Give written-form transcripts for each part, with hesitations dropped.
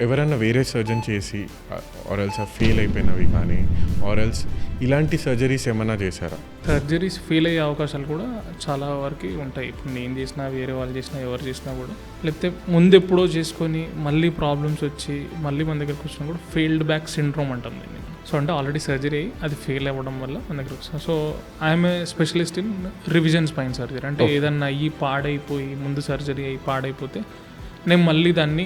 ఎవరైనా వేరే సర్జన్ చేసి ఆర్ఎల్స్ ఫెయిల్ అయిపోయినవి కానీ ఆర్ఎల్స్ ఇలాంటి సర్జరీస్ ఏమైనా చేశారా? సర్జరీస్ ఫెయిల్ అయ్యే అవకాశాలు కూడా చాలా వరకు ఉంటాయి. ఇప్పుడు నేను చేసినా, వేరే వాళ్ళు చేసినా, ఎవరు చేసినా కూడా, లేకపోతే ముందు ఎప్పుడో చేసుకొని మళ్ళీ ప్రాబ్లమ్స్ వచ్చి మళ్ళీ మన దగ్గరకు వచ్చినా కూడా ఫెయిల్డ్ బ్యాక్ సిండ్రోమ్ అంటాం దీన్ని. సో అంటే ఆల్రెడీ సర్జరీ అయ్యి అది ఫెయిల్ అవ్వడం వల్ల మన దగ్గరకు వస్తుంది. So I'm a specialist in revision spine surgery. అంటే ఏదన్నా అయ్యి పాడైపోయి, ముందు సర్జరీ అయ్యి పాడైపోతే నేను మళ్ళీ దాన్ని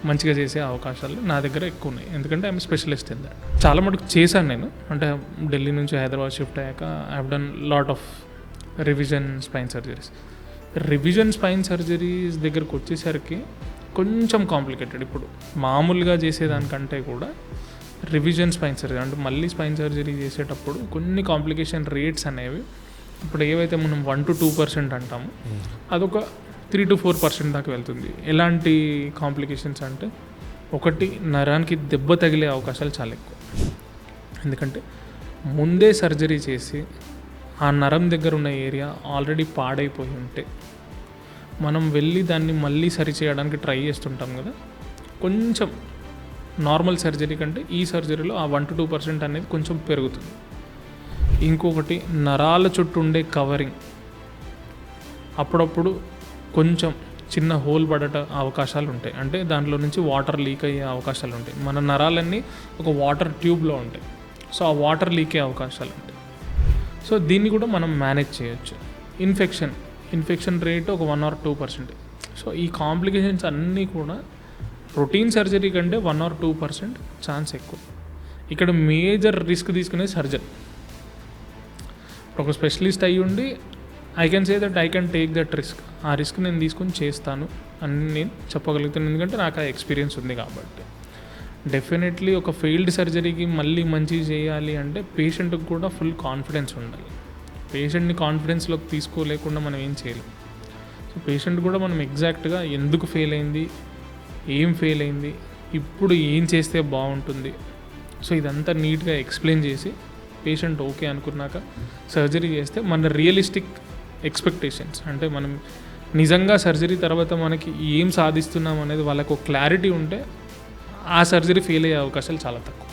మంచిగా చేసే అవకాశాలు నా దగ్గర ఎక్కువ ఉన్నాయి. ఎందుకంటే ఐఎమ్ స్పెషలిస్ట్ ఇన్ దట్. చాలా మటుకు చేశాను నేను. అంటే ఢిల్లీ నుంచి హైదరాబాద్ షిఫ్ట్ అయ్యాక I have done lot of revision spine surgeries. Revision spine surgeries దగ్గరకు వచ్చేసరికి కొంచెం కాంప్లికేటెడ్. ఇప్పుడు మామూలుగా చేసేదానికంటే కూడా రివిజన్ స్పైన్ సర్జరీ అంటే మళ్ళీ స్పైన్ సర్జరీ చేసేటప్పుడు కొన్ని కాంప్లికేషన్ రేట్స్ అనేవి ఇప్పుడు ఏవైతే మనం 1 to 2% అంటాము, అదొక 3 to 4% దాకా వెళ్తుంది. ఎలాంటి కాంప్లికేషన్స్ అంటే, ఒకటి, నరానికి దెబ్బ తగిలే అవకాశాలు చాలా ఎక్కువ. ఎందుకంటే ముందే సర్జరీ చేసి ఆ నరం దగ్గర ఉన్న ఏరియా ఆల్రెడీ పాడైపోయి ఉంటే మనం వెళ్ళి దాన్ని మళ్ళీ సరి చేయడానికి ట్రై చేస్తుంటాం కదా, కొంచెం నార్మల్ సర్జరీ కంటే ఈ సర్జరీలో ఆ 1 to 2% అనేది కొంచెం పెరుగుతుంది. ఇంకొకటి, నరాల చుట్టూ ఉండే కవరింగ్ అప్పుడప్పుడు కొంచెం చిన్న హోల్ పడట అవకాశాలు ఉంటాయి. అంటే దాంట్లో నుంచి వాటర్ లీక్ అయ్యే అవకాశాలు ఉంటాయి. మన నరాలన్నీ ఒక వాటర్ ట్యూబ్లో ఉంటాయి. సో ఆ వాటర్ లీక్ అయ్యే అవకాశాలు ఉంటాయి. సో దీన్ని కూడా మనం మేనేజ్ చేయొచ్చు. ఇన్ఫెక్షన్ రేట్ ఒక 1 or 2%. సో ఈ కాంప్లికేషన్స్ అన్నీ కూడా రొటీన్ సర్జరీ కంటే 1 or 2% ఛాన్స్ ఎక్కువ. ఇక్కడ మేజర్ రిస్క్ తీసుకునే సర్జన్. ఒక స్పెషలిస్ట్ అయ్యి ఉండి I can say that I can take that risk. ఆ రిస్క్ నేను తీసుకొని చేస్తాను అని నేను చెప్పగలుగుతాను. ఎందుకంటే నాకు ఆ ఎక్స్పీరియన్స్ ఉంది కాబట్టి. డెఫినెట్లీ ఒక ఫెయిల్డ్ సర్జరీకి మళ్ళీ మంచిగా చేయాలి అంటే పేషెంట్కి కూడా ఫుల్ కాన్ఫిడెన్స్ ఉండాలి. పేషెంట్ని కాన్ఫిడెన్స్లోకి తీసుకోలేకుండా మనం ఏం చేయలేం. సో పేషెంట్ కూడా మనం ఎగ్జాక్ట్గా ఎందుకు ఫెయిల్ అయింది, ఏం ఫెయిల్ అయింది, ఇప్పుడు ఏం చేస్తే బాగుంటుంది, సో ఇదంతా నీట్గా ఎక్స్ప్లెయిన్ చేసి పేషెంట్ ఓకే అనుకున్నాక సర్జరీ చేస్తే మన రియలిస్టిక్ ఎక్స్పెక్టేషన్స్, అంటే మనం నిజంగా సర్జరీ తర్వాత మనకి ఏం సాధిస్తున్నాం అనేది వాళ్ళకు క్లారిటీ ఉంటే ఆ సర్జరీ ఫెయిల్ అయ్యే అవకాశాలు చాలా తక్కువ.